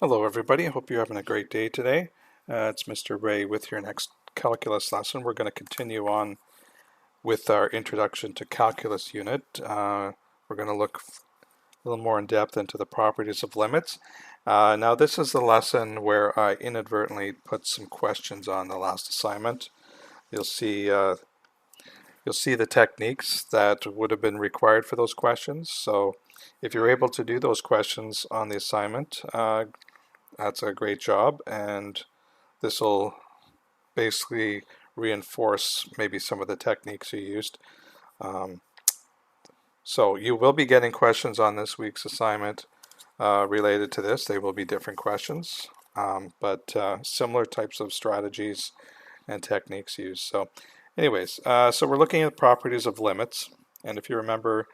Hello everybody, I hope you're having a great day today. It's Mr. Ray with your next calculus lesson. We're going to continue on with our introduction to calculus unit. We're going to look a little more in depth into the properties of limits. Now this is the lesson where I inadvertently put some questions on the last assignment. You'll see the techniques that would have been required for those questions. So if you're able to do those questions on the assignment, that's a great job, and this will basically reinforce maybe some of the techniques you used. Um, so you will be getting questions on this week's assignment related to this. They will be different questions, but similar types of strategies and techniques used. So anyways, so we're looking at properties of limits. And if you remember,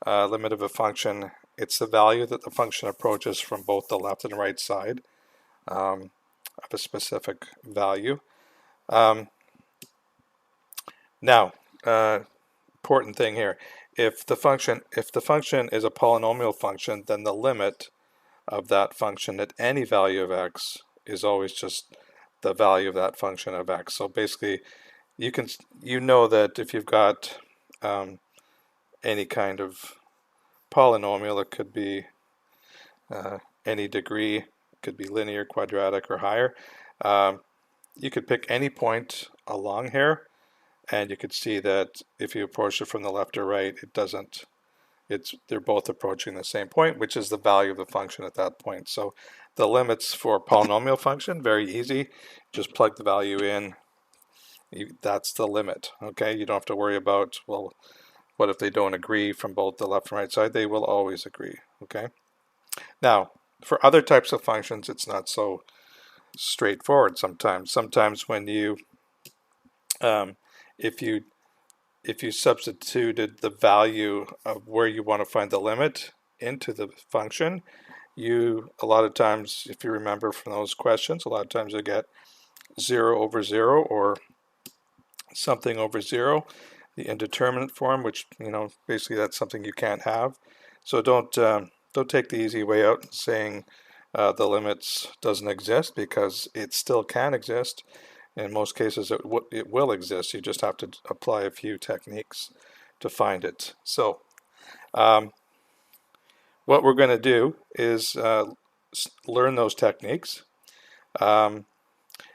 limit of a function, it's the value that the function approaches from both the left and right side of a specific value. Now, important thing here: if the function is a polynomial function, then the limit of that function at any value of x is always just the value of that function of x. So basically, you know that if you've got any kind of polynomial, it could be any degree, it could be linear, quadratic, or higher. You could pick any point along here, and you could see that if you approach it from the left or right, they're both approaching the same point, which is the value of the function at that point. So the limits for polynomial function, very easy. Just plug the value in. That's the limit. Okay, you don't have to worry about, well, what if they don't agree from both the left and right side? They will always agree. Okay. Now, for other types of functions, it's not so straightforward sometimes. Sometimes when you if you substituted the value of where you want to find the limit into the function, a lot of times, if you remember from those questions, a lot of times you get 0 over 0 or something over 0, the indeterminate form, which basically that's something you can't have. So don't take the easy way out and saying the limits doesn't exist, because it still can exist. In most cases, it will exist. You just have to apply a few techniques to find it. So what we're going to do is learn those techniques. Now,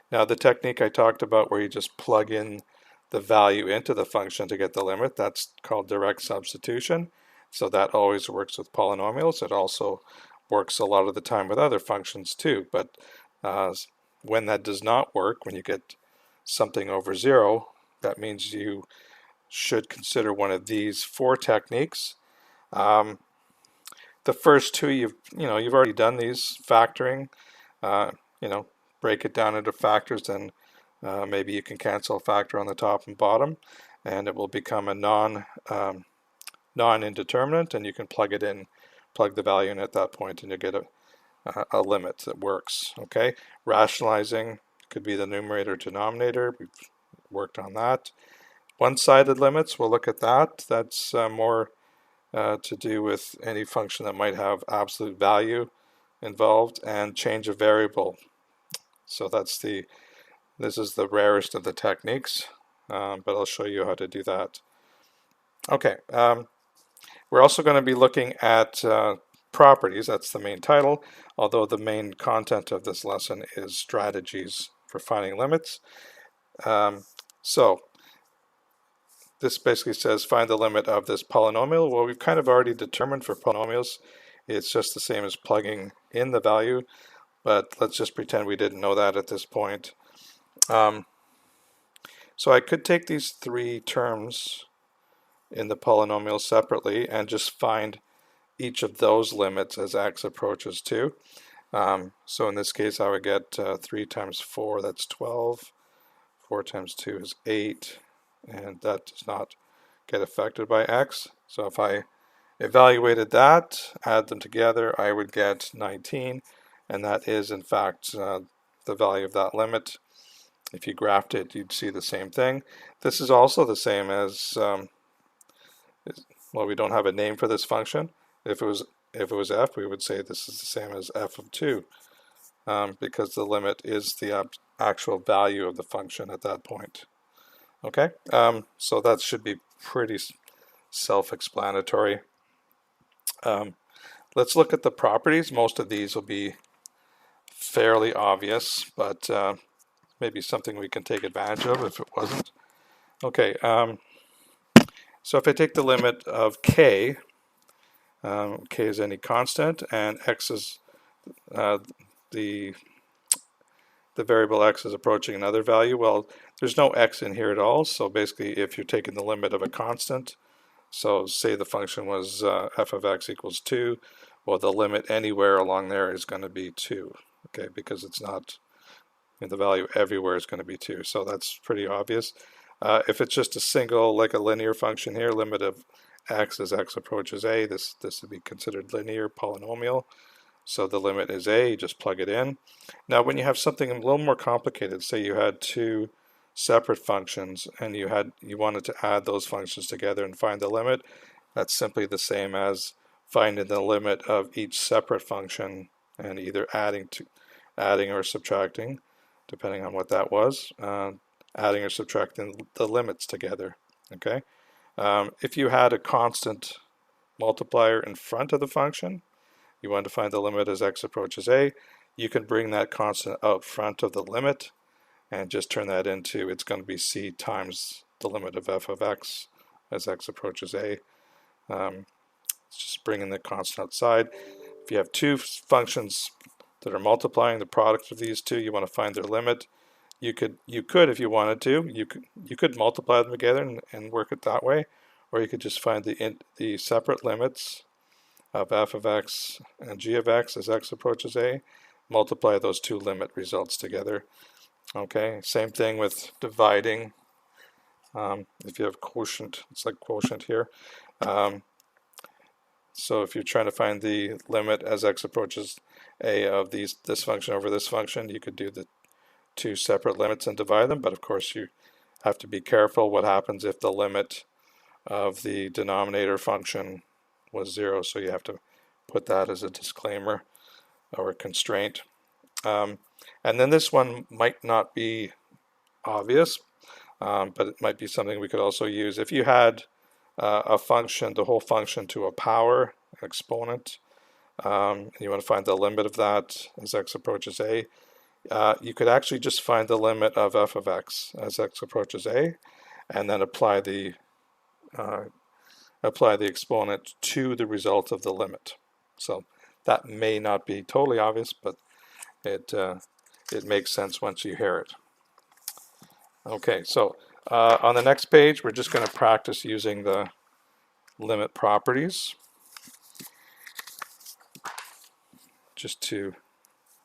the technique I talked about where you just plug in the value into the function to get the limit, that's called direct substitution. So that always works with polynomials. It also works a lot of the time with other functions too. But when that does not work, when you get something over 0, that means you should consider one of these 4 techniques. The first 2, you've already done these, factoring. Break it down into factors, then maybe you can cancel a factor on the top and bottom, and it will become a non-indeterminate, and you can plug the value in at that point, and you get a limit that works. Okay, rationalizing could be the numerator denominator. We've worked on that. One-sided limits, we'll look at that. That's more to do with any function that might have absolute value involved, and change of variable. So this is the rarest of the techniques, but I'll show you how to do that. Okay, we're also going to be looking at properties. That's the main title, although the main content of this lesson is strategies for finding limits. So this basically says find the limit of this polynomial. Well, we've kind of already determined for polynomials. It's just the same as plugging in the value, but let's just pretend we didn't know that at this point. So I could take these 3 terms in the polynomial separately and just find each of those limits as x approaches 2. So in this case, I would get 3 times 4, that's 12. 4 times 2 is 8, and that does not get affected by x. So if I evaluated that, add them together, I would get 19, and that is in fact the value of that limit. If you graphed it, you'd see the same thing. This is also the same as, well, we don't have a name for this function. If it was f, we would say this is the same as f of 2. because the limit is the actual value of the function at that point. Okay, so that should be pretty self-explanatory. Let's look at the properties. Most of these will be fairly obvious, but maybe something we can take advantage of if it wasn't. Okay, so if I take the limit of k, k is any constant, and x is the variable x is approaching another value. Well, there's no x in here at all, so basically if you're taking the limit of a constant, so say the function was f of x equals 2, well, the limit anywhere along there is going to be 2, okay, because it's not, the value everywhere is going to be 2, so that's pretty obvious. If it's just a single, like a linear function here, limit of x as x approaches a, this would be considered linear polynomial. So the limit is a, just plug it in. Now when you have something a little more complicated, say you had two separate functions and you wanted to add those functions together and find the limit, that's simply the same as finding the limit of each separate function and either adding or subtracting, depending on what that was, adding or subtracting the limits together. Okay. If you had a constant multiplier in front of the function, you want to find the limit as x approaches a, you can bring that constant out front of the limit and just turn that into, it's going to be c times the limit of f of x as x approaches a. It's just bringing the constant outside. If you have two functions that are multiplying, the product of these two, you want to find their limit. You could, if you wanted to, you could multiply them together and work it that way, or you could just find the separate limits of f of x and g of x as x approaches a, multiply those two limit results together. Okay, same thing with dividing. If you have quotient, it's like quotient here. So if you're trying to find the limit as x approaches a of this function over this function, you could do the two separate limits and divide them, but of course you have to be careful what happens if the limit of the denominator function was 0, so you have to put that as a disclaimer or a constraint. And then this one might not be obvious, but it might be something we could also use. If you had a function, the whole function to a power, an exponent, and you want to find the limit of that as x approaches a, you could actually just find the limit of f of x as x approaches a, and then apply the exponent to the result of the limit. So that may not be totally obvious, but it makes sense once you hear it. Okay, so on the next page, we're just going to practice using the limit properties.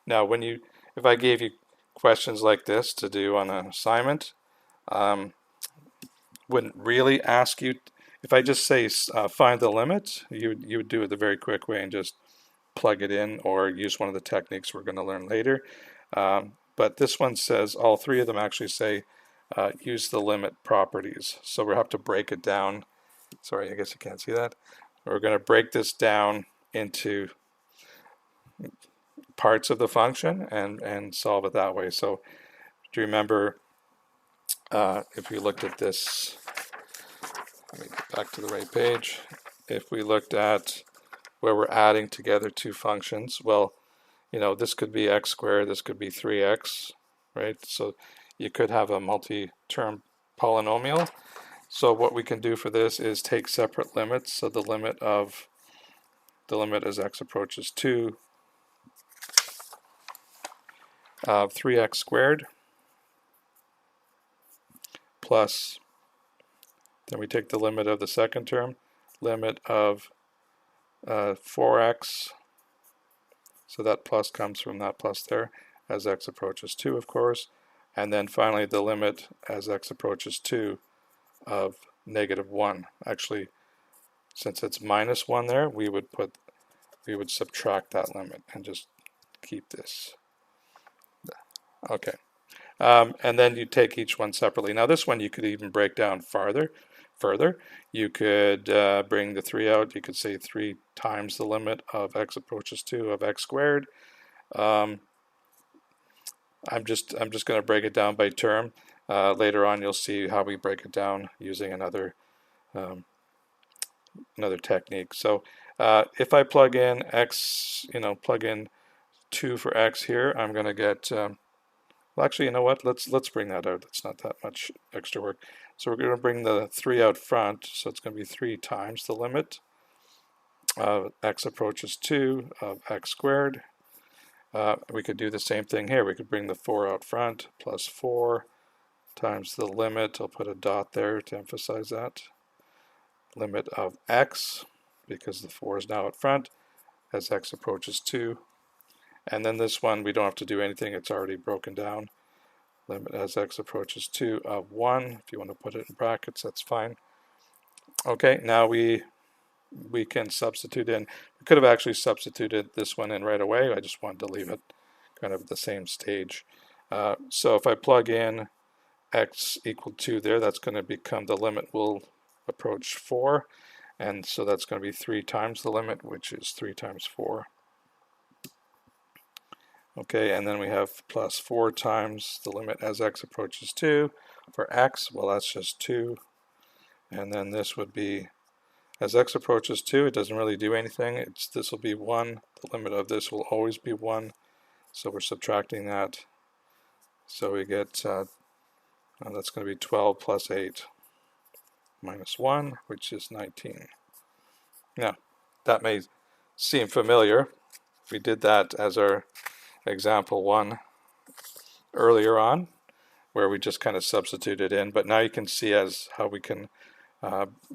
Now, if I gave you questions like this to do on an assignment, wouldn't really ask you. If I just say find the limit, you would do it the very quick way and just plug it in, or use one of the techniques we're going to learn later. But this one says, all three of them actually say use the limit properties. So we have to break it down. Sorry, I guess you can't see that. We're going to break this down into parts of the function and solve it that way. So do you remember if we looked at this, let me get back to the right page. If we looked at where we're adding together two functions, well, this could be x squared, this could be 3x, right? So you could have a multi-term polynomial. So what we can do for this is take separate limits. So the limit as x approaches 2 of 3x squared plus, then we take the limit of the second term, limit of 4x, so that plus comes from that plus there, as x approaches 2, of course, and then finally the limit as x approaches 2 of -1. Actually, since it's -1 there, we would subtract that limit and just keep this. Okay. And then you take each one separately. Now this one you could even break down further. You could bring the 3 out. You could say 3 times the limit of x approaches 2 of x squared. I'm just going to break it down by term. Later on, you'll see how we break it down using um, another technique. So if I plug in x, plug in 2 for x here, I'm going to get. Well, actually, you know what? Let's bring that out. That's not that much extra work. So we're going to bring the 3 out front. So it's going to be 3 times the limit of x approaches 2 of x squared. We could do the same thing here. We could bring the 4 out front plus 4 times the limit. I'll put a dot there to emphasize that. Limit of x, because the 4 is now out front, as x approaches 2. And then this one, we don't have to do anything. It's already broken down. Limit as x approaches 2 of 1. If you want to put it in brackets, that's fine. Okay, now we can substitute in. We could have actually substituted this one in right away. I just wanted to leave it kind of at the same stage. So if I plug in x equal 2 there, that's going to become, the limit will approach 4. And so that's going to be 3 times the limit, which is 3 times 4. Okay, and then we have plus 4 times the limit as x approaches 2. For x, well, that's just 2. And then this would be, as x approaches 2, it doesn't really do anything. This will be 1. The limit of this will always be 1. So we're subtracting that. So we get, that's going to be 12 plus 8 minus 1, which is 19. Now, that may seem familiar. We did that as our example 1 earlier on, where we just kind of substituted in, but now you can see how we can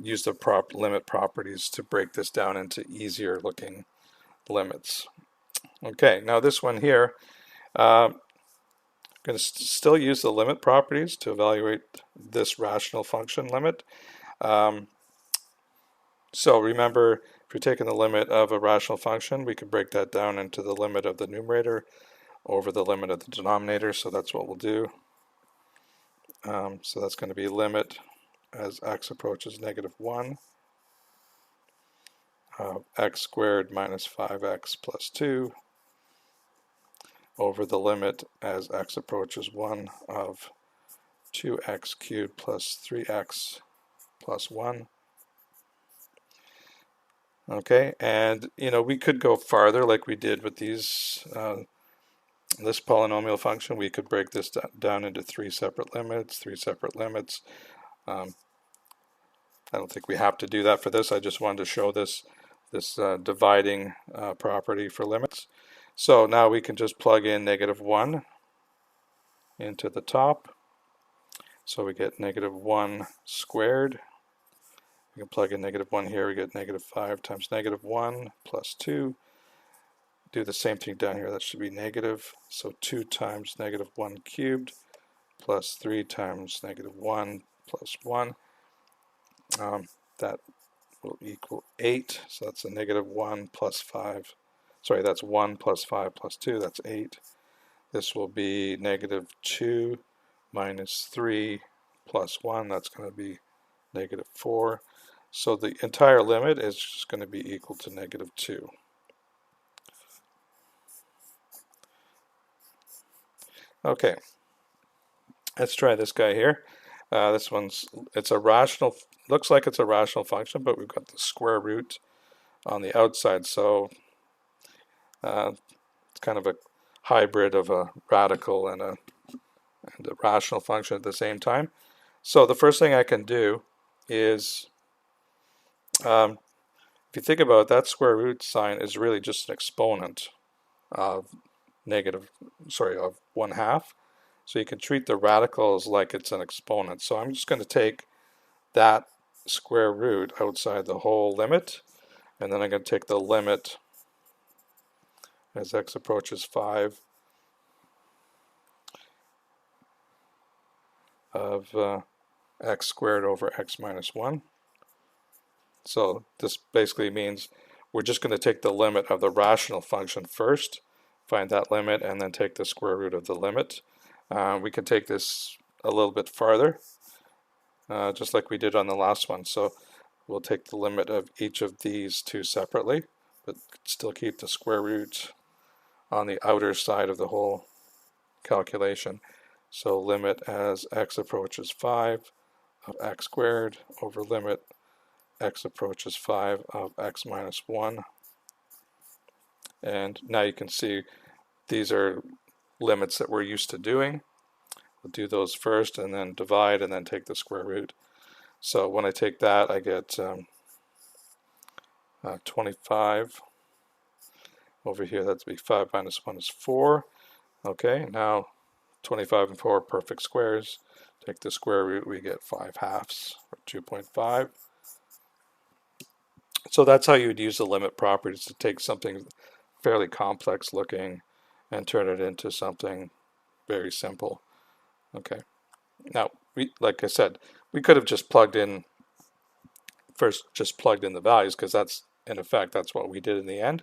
use the limit properties to break this down into easier looking limits. Okay, now this one here, I'm going to still use the limit properties to evaluate this rational function limit. So remember, if you're taking the limit of a rational function, we could break that down into the limit of the numerator over the limit of the denominator, so that's what we'll do. So that's going to be limit as x approaches -1 of x squared minus 5x plus 2 over the limit as x approaches 1 of 2x cubed plus 3x plus 1. Okay, and we could go farther like we did with these this polynomial function. We could break this down into 3 separate limits. I don't think we have to do that for this. I just wanted to show this dividing property for limits. So now we can just plug in -1 into the top. So we get -1 squared. We can plug in -1 here. We get -5 times -1 plus 2. Do the same thing down here. That should be negative. So 2 times -1 cubed plus 3 times -1 plus 1. That will equal 8. So that's a -1 plus 5. Sorry, that's 1 plus 5 plus 2. That's 8. This will be -2 minus 3 plus 1. That's going to be -4. So the entire limit is just going to be equal to -2. Okay, let's try this guy here. This one's, looks like it's a rational function, but we've got the square root on the outside, so it's kind of a hybrid of a radical and a rational function at the same time. So the first thing I can do is, if you think about it, that square root sign is really just an exponent of of 1/2. So you can treat the radicals like it's an exponent. So I'm just going to take that square root outside the whole limit, and then I'm going to take the limit as x approaches 5 of x squared over x minus 1. So this basically means we're just going to take the limit of the rational function first, find that limit, and then take the square root of the limit. We can take this a little bit farther, just like we did on the last one. So we'll take the limit of each of these two separately, but still keep the square root on the outer side of the whole calculation. So limit as x approaches 5 of x squared over limit x approaches 5 of x minus 1. And now you can see these are limits that we're used to doing. We'll do those first and then divide and then take the square root. So when I take that, I get 25 over here. That'd be 5 minus 1 is 4. Okay, now 25 and 4 are perfect squares. Take the square root, we get 5 halves, or 2.5. So that's how you would use the limit properties, to take something fairly complex looking and turn it into something very simple. Okay, now, like I said, we could have just plugged in the values, because that's, in effect, that's what we did in the end.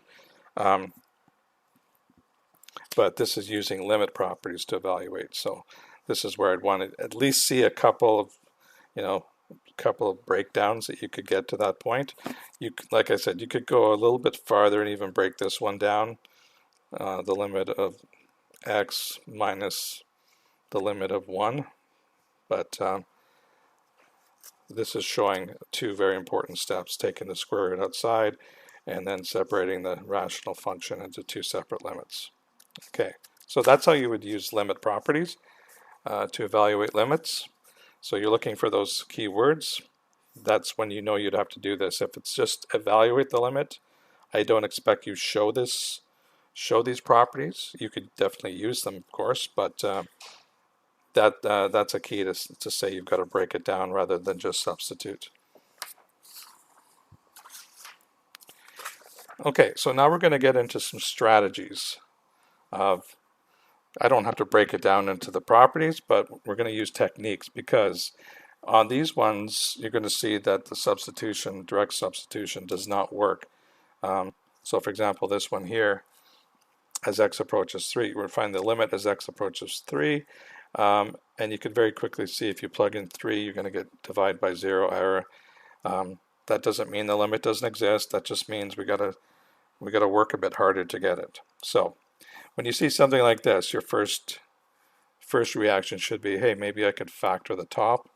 But this is using limit properties to evaluate. So this is where I'd want to at least see a couple of breakdowns that you could get to that point. Like I said, you could go a little bit farther and even break this one down, the limit of x minus the limit of 1. But this is showing two very important steps: taking the square root outside and then separating the rational function into two separate limits. Okay, so that's how you would use limit properties to evaluate limits. So you're looking for those keywords. That's when you know you'd have to do this. If it's just evaluate the limit, I don't expect you show these properties. You could definitely use them, of course, but that's a key to say you've got to break it down rather than just substitute. Okay, so now we're going to get into some strategies of, I don't have to break it down into the properties, but we're going to use techniques, because on these ones you're going to see that the substitution, direct substitution, does not work. So for example, this one here, as x approaches 3, we're finding the limit as x approaches 3. And you can very quickly see if you plug in 3, you're going to get divide by 0 error. That doesn't mean the limit doesn't exist. That just means we got to work a bit harder to get it. So when you see something like this, your first reaction should be, hey, maybe I could factor the top,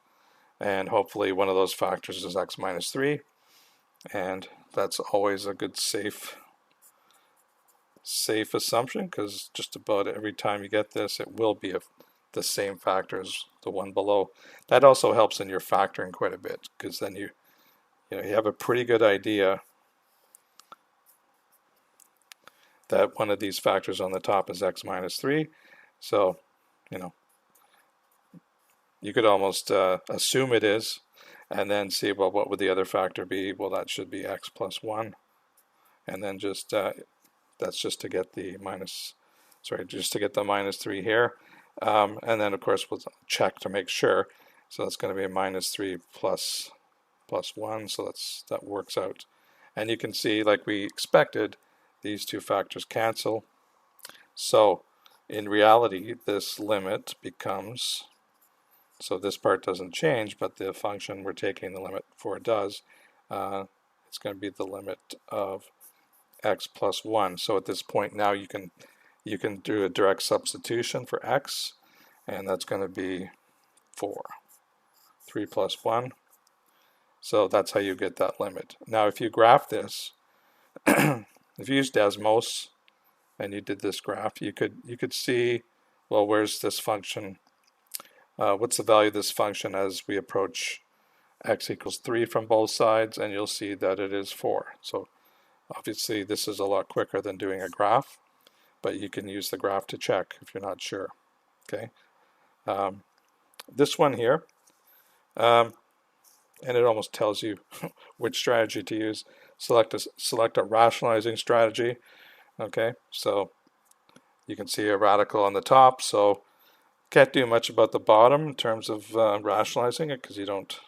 and hopefully one of those factors is x minus 3, and that's always a good safe assumption, because just about every time you get this, it will be the same factor as the one below. That also helps in your factoring quite a bit, because then you have a pretty good idea that one of these factors on the top is x minus 3. So, you could almost assume it is, and then see, well, what would the other factor be? Well, that should be x plus 1. And then just, that's just to get the minus 3 here. And then, of course, we'll check to make sure. So that's going to be a minus 3 plus 1. So that works out. And you can see, like we expected, these two factors cancel. So in reality, this limit becomes, so this part doesn't change, but the function we're taking the limit for does. It's going to be the limit of x plus 1. So at this point now you can do a direct substitution for x, and that's going to be 4. 3 plus 1. So that's how you get that limit. Now if you graph this, if you used Desmos and you did this graph, you could see, well, where's this function? What's the value of this function as we approach x equals 3 from both sides? And you'll see that it is 4. So obviously this is a lot quicker than doing a graph, but you can use the graph to check if you're not sure. Okay, this one here, and it almost tells you which strategy to use. Select a rationalizing strategy. Okay, so you can see a radical on the top, so can't do much about the bottom in terms of rationalizing it, because you don't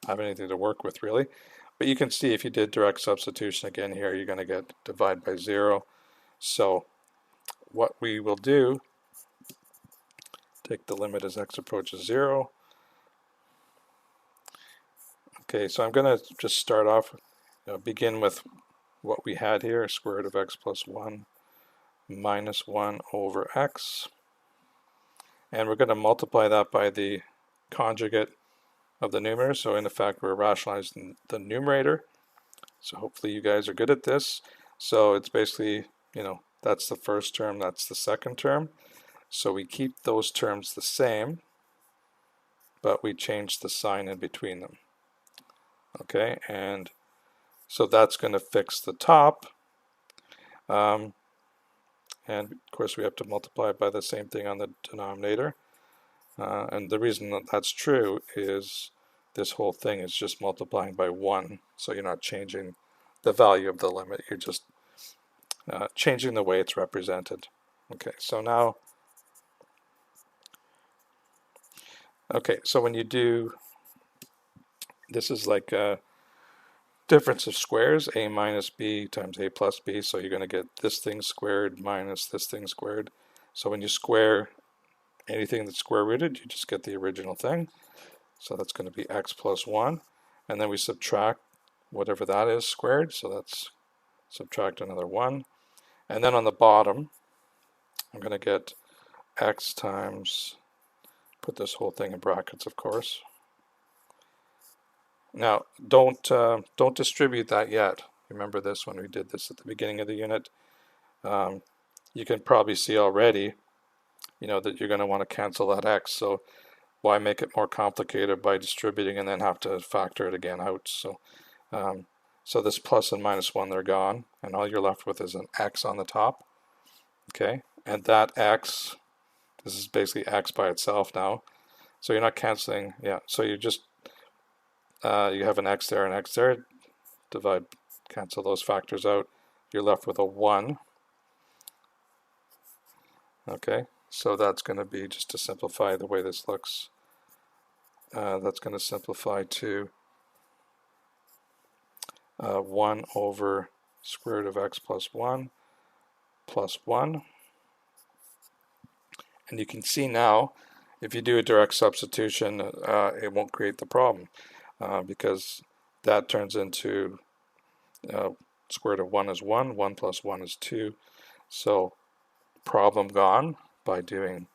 have anything to work with really. But you can see if you did direct substitution again here, you're going to get divide by 0. So what we will do, take the limit as x approaches 0. Okay, so I'm going to just start off, begin with what we had here, square root of x plus 1 minus 1 over x. and we're going to multiply that by the conjugate of the numerator. So in effect, we're rationalizing the numerator. So hopefully you guys are good at this. So it's basically, that's the first term, that's the second term. So we keep those terms the same, but we change the sign in between them. Okay, and so that's going to fix the top. And of course we have to multiply by the same thing on the denominator. And the reason that that's true is this whole thing is just multiplying by 1. So you're not changing the value of the limit, you're just changing the way it's represented. Okay, so now, so when you do, this is like a difference of squares, a minus b times a plus b, so you're going to get this thing squared minus this thing squared. So when you square anything that's square rooted, you just get the original thing. So that's going to be x plus 1, and then we subtract whatever that is squared, so that's subtract another 1. And then on the bottom, I'm going to get x times, put this whole thing in brackets, of course. Now, don't distribute that yet. Remember this when we did this at the beginning of the unit. You can probably see already, that you're going to want to cancel that x. So why make it more complicated by distributing and then have to factor it again out? So, so this plus and minus 1, they're gone, and all you're left with is an x on the top. Okay, and that x, this is basically x by itself now. So you're not canceling, so you just, you have an x there and x there, divide, cancel those factors out, you're left with a 1. Okay, so that's going to be, just to simplify the way this looks, that's going to simplify to 1 over square root of x plus 1 plus 1. And you can see now, if you do a direct substitution, it won't create the problem. Because that turns into square root of 1 is 1, 1 plus 1 is 2. So problem gone by doing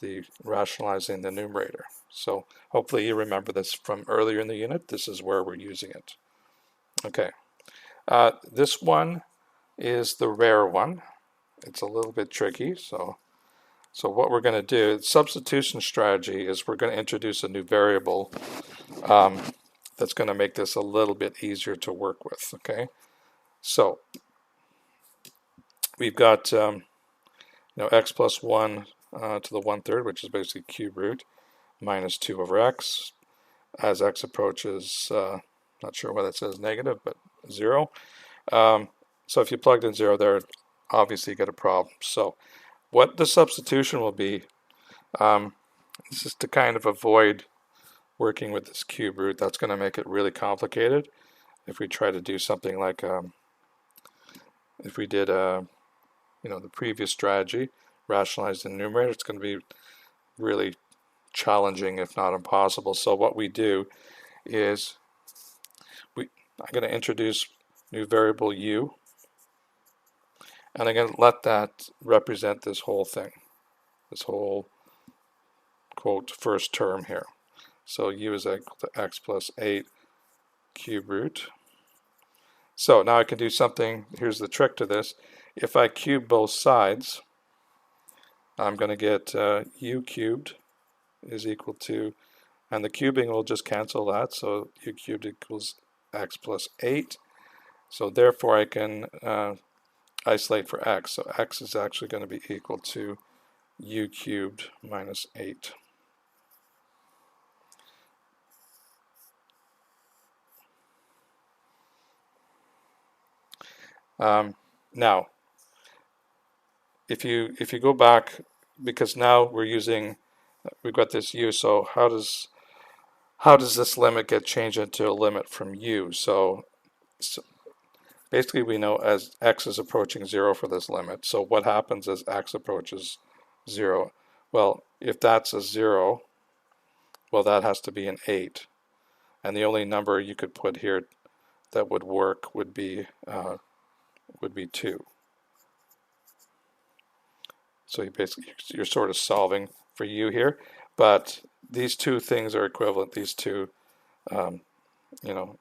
the rationalizing the numerator. So hopefully you remember this from earlier in the unit. This is where we're using it. Okay, this one is the rare one. It's a little bit tricky. So what we're going to do, substitution strategy, is we're going to introduce a new variable that's going to make this a little bit easier to work with. Okay, so we've got x plus 1 to the 1/3, which is basically cube root, minus 2 over x. As x approaches, not sure why that says negative, but 0. So if you plugged in 0 there, obviously you get a problem. So what the substitution will be, this is to kind of avoid working with this cube root. That's going to make it really complicated. If we try to do something like, if we did, the previous strategy, rationalize the numerator, it's going to be really challenging, if not impossible. So what we do is, I'm going to introduce new variable u, and I'm going to let that represent this whole thing, this whole, quote, first term here. So u is equal to x plus 8 cube root. So now I can do something, here's the trick to this. If I cube both sides, I'm going to get u cubed is equal to, and the cubing will just cancel that, so u cubed equals x plus 8. So therefore I can isolate for x. So x is actually going to be equal to u cubed minus 8. Now, if you go back, because now we've got this u, so how does this limit get changed into a limit from u? So basically we know as x is approaching 0 for this limit. So what happens as x approaches 0? Well, if that's a 0, well, that has to be an 8. And the only number you could put here that would work would be 2. So you're sort of solving for u here, but these two things are equivalent. These two, you know,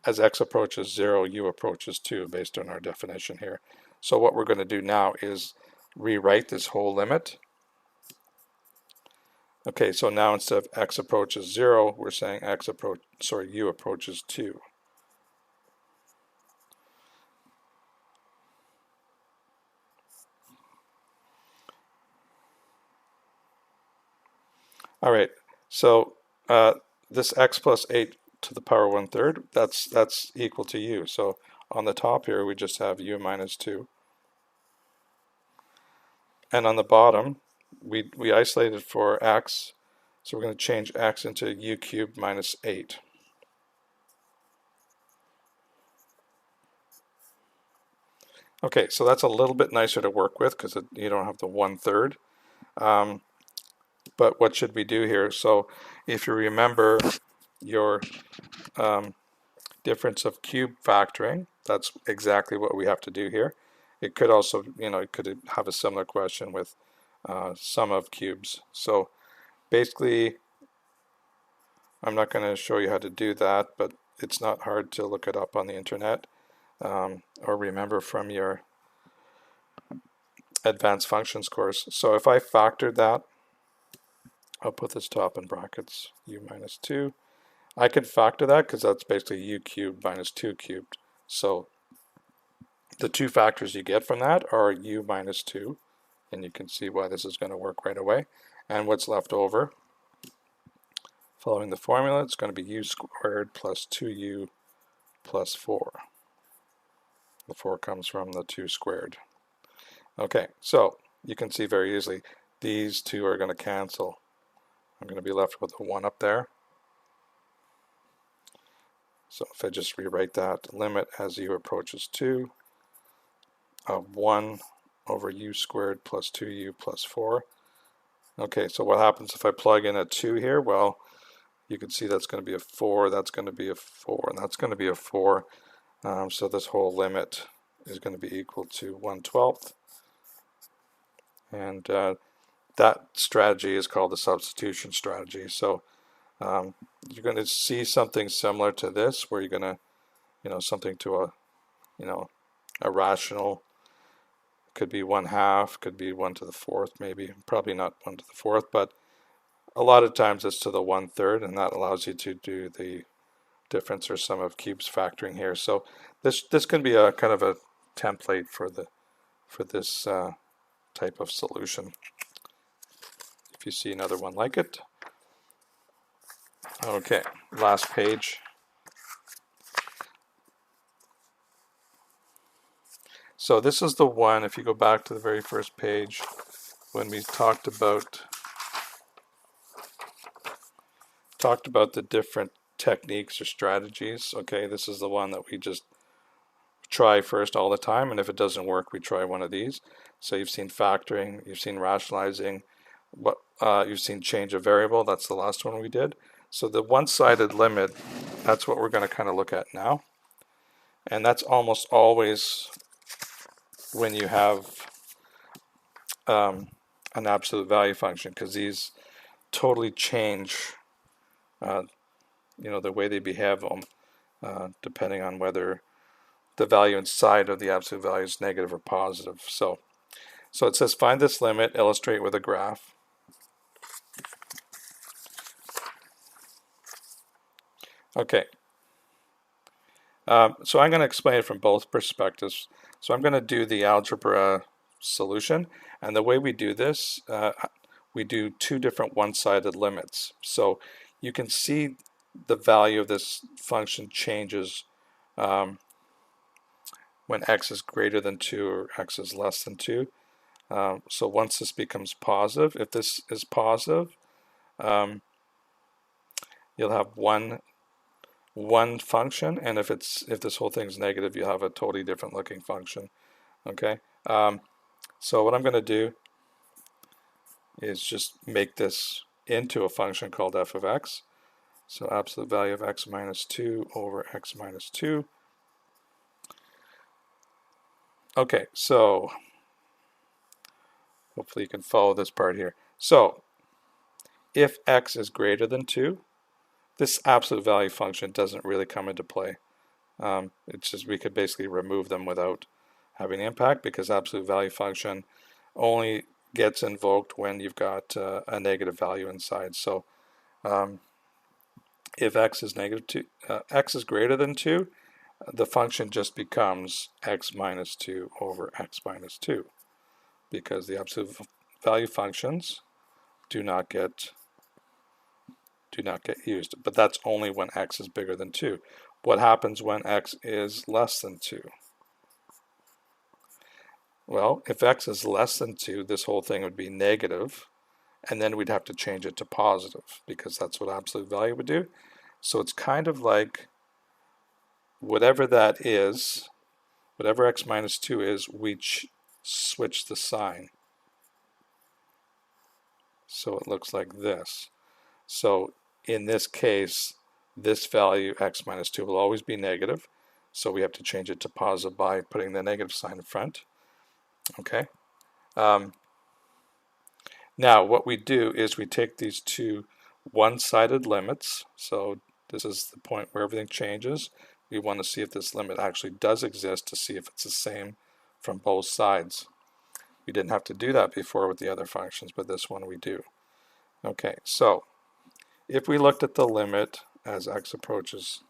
as x approaches 0, u approaches 2 based on our definition here. So what we're going to do now is rewrite this whole limit. Okay, so now instead of x approaches 0, we're saying u approaches 2. All right, so this x plus 8 to the power 1/3, that's equal to u. So on the top here, we just have u minus 2. And on the bottom, we isolated for x, so we're going to change x into u cubed minus 8. Okay, so that's a little bit nicer to work with because you don't have the 1/3. But what should we do here? So if you remember your difference of cube factoring, that's exactly what we have to do here. It could also, it could have a similar question with sum of cubes. So basically, I'm not going to show you how to do that, but it's not hard to look it up on the internet or remember from your advanced functions course. So if I factor that, I'll put this top in brackets, u minus 2. I can factor that because that's basically u cubed minus 2 cubed. So the two factors you get from that are u minus 2, and you can see why this is going to work right away. And what's left over, following the formula, it's going to be u squared plus 2u plus 4. The 4 comes from the 2 squared. Okay, so you can see very easily these two are going to cancel. I'm going to be left with a 1 up there. So if I just rewrite that, limit as u approaches 2 of 1 over u squared plus 2u plus 4. Okay, so what happens if I plug in a 2 here? Well, you can see that's going to be a 4, that's going to be a 4, and that's going to be a 4. So this whole limit is going to be equal to 1/12. And that strategy is called the substitution strategy. So you're going to see something similar to this, where you're going to, something to a rational, could be 1/2, could be 1 to the 4th, maybe, probably not 1 to the 4th, but a lot of times it's to the 1/3, and that allows you to do the difference or sum of cubes factoring here. So this can be a kind of a template for this type of solution. If you see another one like it. Okay, last page. So this is the one, if you go back to the very first page, when we talked about the different techniques or strategies. Okay, this is the one that we just try first all the time, and if it doesn't work, we try one of these. So you've seen factoring, you've seen rationalizing, you've seen change of variable, that's the last one we did. So the one-sided limit, that's what we're going to kind of look at now. And that's almost always when you have an absolute value function, because these totally change the way they behave depending on whether the value inside of the absolute value is negative or positive. So it says find this limit, illustrate with a graph. Okay. So I'm going to explain it from both perspectives. So I'm going to do the algebra solution, and the way we do this, we do two different one-sided limits. So you can see the value of this function changes when x is greater than 2 or x is less than 2. So once this becomes positive, if this is positive, you'll have one function, and if this whole thing's negative, you have a totally different looking function. Okay, so what I'm going to do is just make this into a function called f of x. So absolute value of x minus 2 over x minus 2. Okay, so hopefully you can follow this part here. So if x is greater than 2, this absolute value function doesn't really come into play. It's just we could basically remove them without having impact, because absolute value function only gets invoked when you've got a negative value inside. So if x is negative 2, x is greater than 2, the function just becomes x minus 2 over x minus 2, because the absolute value functions do not get used. But that's only when x is bigger than 2. What happens when x is less than 2? Well, if x is less than 2, this whole thing would be negative, and then we'd have to change it to positive, because that's what absolute value would do. So it's kind of like whatever that is, whatever x minus 2 is, we switch the sign. So it looks like this. So in this case, this value, x minus 2, will always be negative. So we have to change it to positive by putting the negative sign in front. Okay. Now what we do is we take these two one-sided limits. So this is the point where everything changes. We want to see if this limit actually does exist, to see if it's the same from both sides. We didn't have to do that before with the other functions, but this one we do. Okay, so if we looked at the limit as x approaches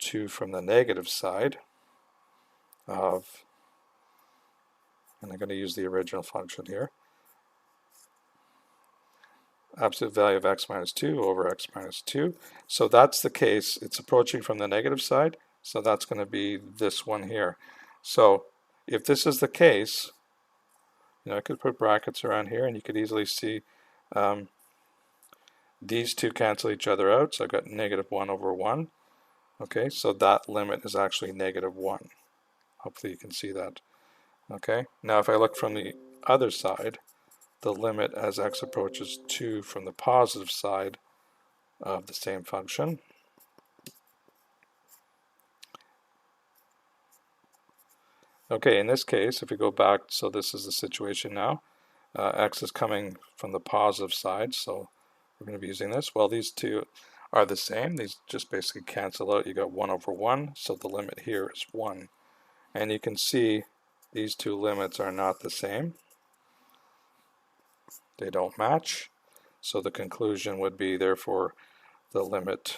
2 from the negative side of, and I'm going to use the original function here, absolute value of x minus 2 over x minus 2. So that's the case. It's approaching from the negative side, so that's going to be this one here. So if this is the case, I could put brackets around here, and you could easily see these two cancel each other out. So I've got negative 1 over 1. Okay, so that limit is actually negative 1. Hopefully you can see that. Okay, now if I look from the other side, the limit as x approaches 2 from the positive side of the same function. Okay, in this case, if we go back, so this is the situation now. X is coming from the positive side, so we're going to be using this. Well, these two are the same. These just basically cancel out. You got 1 over 1, so the limit here is 1. And you can see these two limits are not the same. They don't match. So the conclusion would be, therefore, the limit,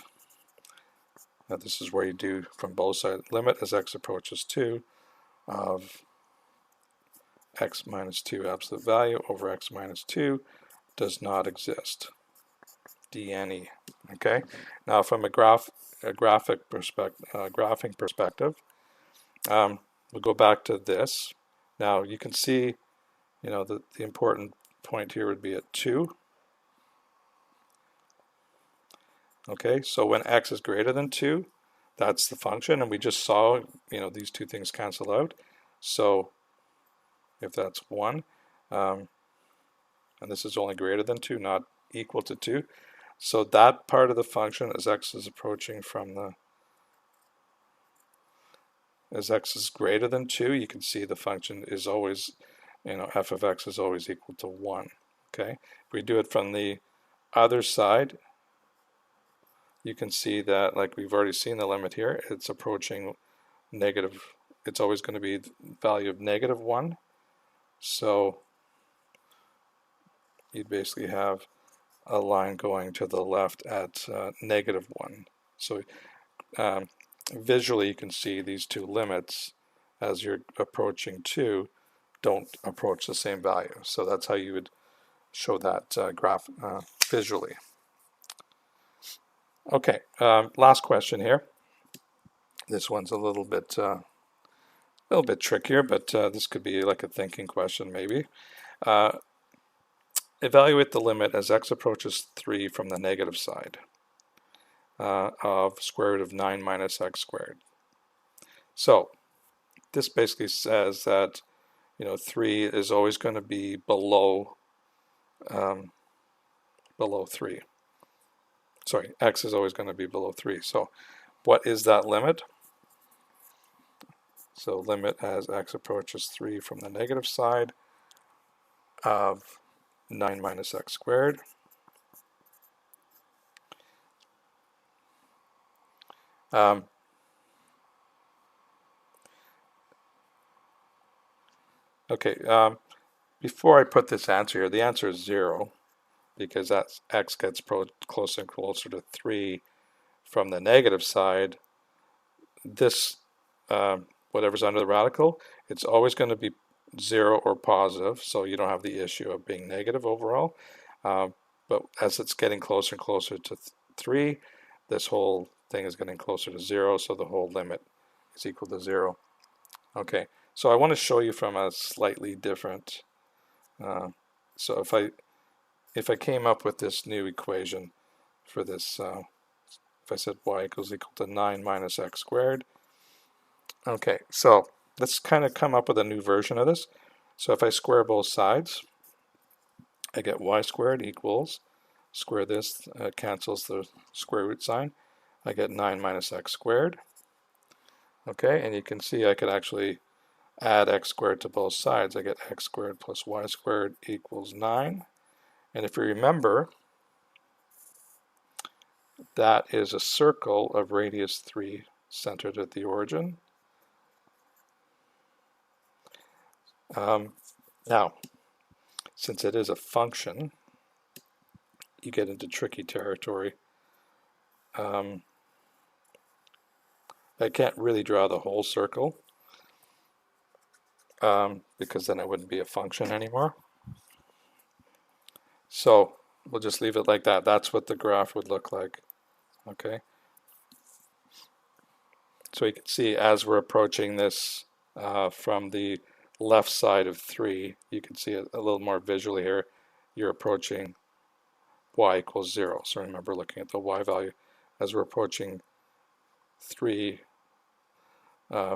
now this is where you do from both sides, limit as x approaches 2 of x minus 2 absolute value over x minus 2 does not exist. DNE. Okay. Now from a graphing perspective, we'll go back to this. Now you can see, the important point here would be at 2. Okay, so when x is greater than 2, that's the function, and we just saw, these two things cancel out. So if that's 1, and this is only greater than 2, not equal to 2, so that part of the function, as x is approaching from the, as x is greater than 2, you can see the function is always, f of x is always equal to 1. Okay, if we do it from the other side, you can see that, like we've already seen the limit here, it's approaching negative, it's always going to be the value of negative 1. So you'd basically have a line going to the left at negative 1. So visually you can see these two limits as you're approaching 2 don't approach the same value. So that's how you would show that graph visually. Okay, last question here. This one's a little bit trickier, but this could be like a thinking question maybe. Evaluate the limit as x approaches 3 from the negative side of square root of 9 minus x squared. So this basically says that 3 is always going to be below 3. Sorry, x is always going to be below 3. So what is that limit? So limit as x approaches 3 from the negative side of 9 minus x squared. Okay, before I put this answer here, the answer is 0 because that's x gets closer and closer to 3 from the negative side. This, whatever's under the radical, it's always going to be 0 or positive, so you don't have the issue of being negative overall. But as it's getting closer and closer to 3, this whole thing is getting closer to 0, so the whole limit is equal to 0. Okay, so I want to show you from a slightly different. So if I came up with this new equation for this, if I said y equals equal to 9 minus x squared. Okay, so let's kind of come up with a new version of this. So if I square both sides, I get y squared equals, square this, cancels the square root sign. I get 9 minus x squared. Okay, and you can see I could actually add x squared to both sides. I get x squared plus y squared equals 9. And if you remember, that is a circle of radius 3 centered at the origin. Now, since it is a function, you get into tricky territory. I can't really draw the whole circle because then it wouldn't be a function anymore. So we'll just leave it like that. That's what the graph would look like. Okay. So you can see as we're approaching this from the left side of 3, you can see it a little more visually here. You're approaching y equals 0. So remember looking at the y value. As we're approaching 3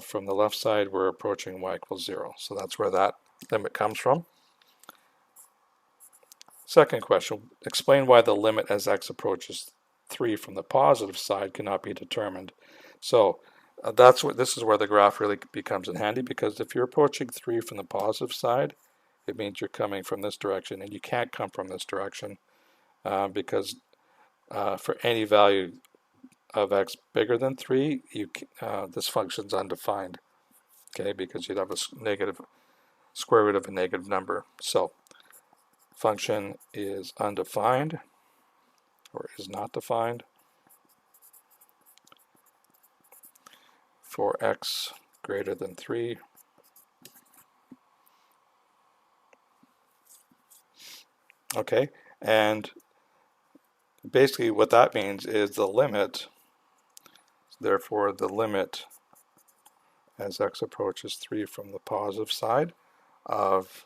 from the left side, we're approaching y equals 0. So that's where that limit comes from. Second question, explain why the limit as x approaches 3 from the positive side cannot be determined. So this is where the graph really becomes in handy, because if you're approaching 3 from the positive side, it means you're coming from this direction, and you can't come from this direction because for any value of x bigger than 3, this function's undefined, okay, because you'd have a negative square root of a negative number. So function is undefined or is not defined for x greater than 3. Okay, and basically what that means is the limit, therefore the limit as x approaches 3 from the positive side of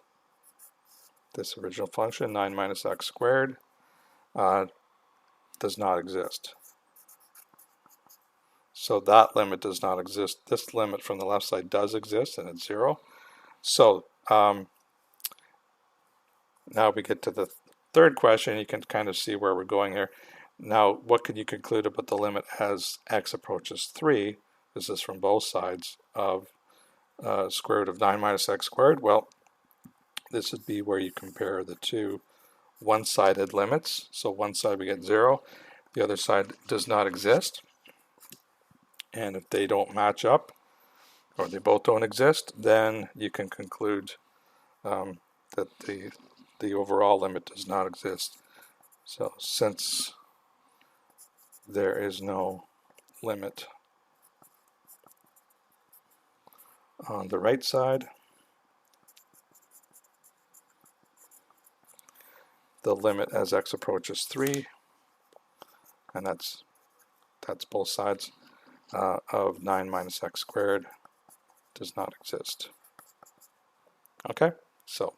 this original function, 9 minus x squared, does not exist. So that limit does not exist. This limit from the left side does exist, and it's 0. So now we get to the third question. You can kind of see where we're going here. Now, what can you conclude about the limit as x approaches 3? This is from both sides of square root of 9 minus x squared. Well, this would be where you compare the two one-sided limits. So one side we get 0, the other side does not exist. And if they don't match up, or they both don't exist, then you can conclude that the overall limit does not exist. So since there is no limit on the right side, the limit as x approaches 3, and that's both sides, of 9 minus x squared does not exist. Okay, so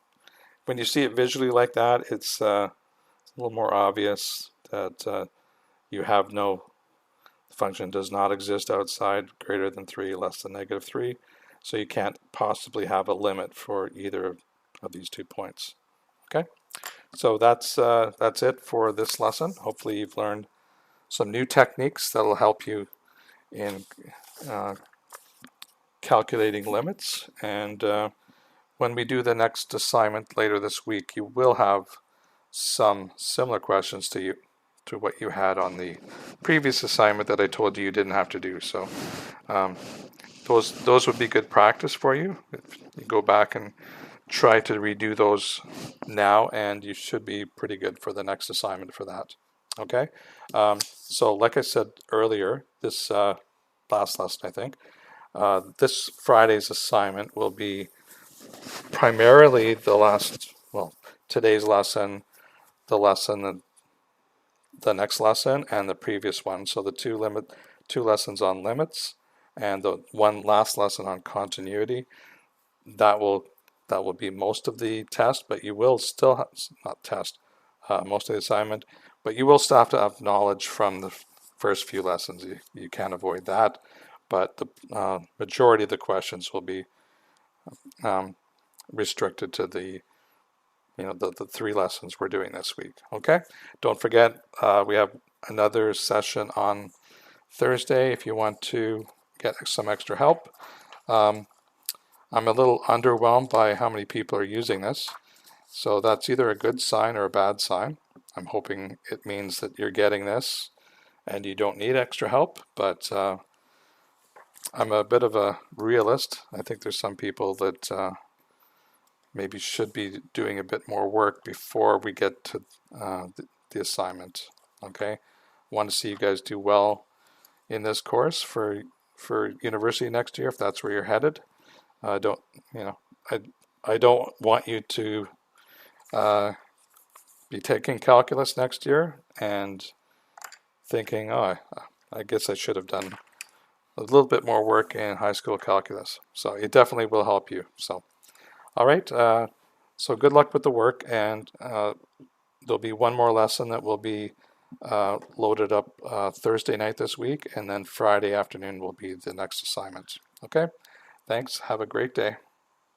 when you see it visually like that, it's a little more obvious that you have no function does not exist outside greater than 3, less than negative 3, so you can't possibly have a limit for either of these 2 points. Okay, so that's it for this lesson. Hopefully you've learned some new techniques that will help you in calculating limits, and when we do the next assignment later this week, you will have some similar questions to to what you had on the previous assignment that I told you didn't have to do. So those would be good practice for you. If you go back and try to redo those now, and you should be pretty good for the next assignment for that. Okay, so like I said earlier, this last lesson, I think, this Friday's assignment will be primarily today's lesson, the lesson, the next lesson, and the previous one. So the two lessons on limits, and the one last lesson on continuity. That will be most of the test, but you will still not test most of the assignment, but you will still have to have knowledge from the first few lessons. You can't avoid that, but the majority of the questions will be restricted to the three lessons we're doing this week. Okay, don't forget we have another session on Thursday if you want to get some extra help. I'm a little underwhelmed by how many people are using this, so that's either a good sign or a bad sign. I'm hoping it means that you're getting this and you don't need extra help, but I'm a bit of a realist. I think there's some people that maybe should be doing a bit more work before we get to the assignment. Okay, I want to see you guys do well in this course for university next year, if that's where you're headed. I don't want you to be taking calculus next year and thinking, oh, I guess I should have done a little bit more work in high school calculus. So it definitely will help you. So, all right. So good luck with the work, and there'll be one more lesson that will be loaded up Thursday night this week, and then Friday afternoon will be the next assignment. Okay. Thanks. Have a great day.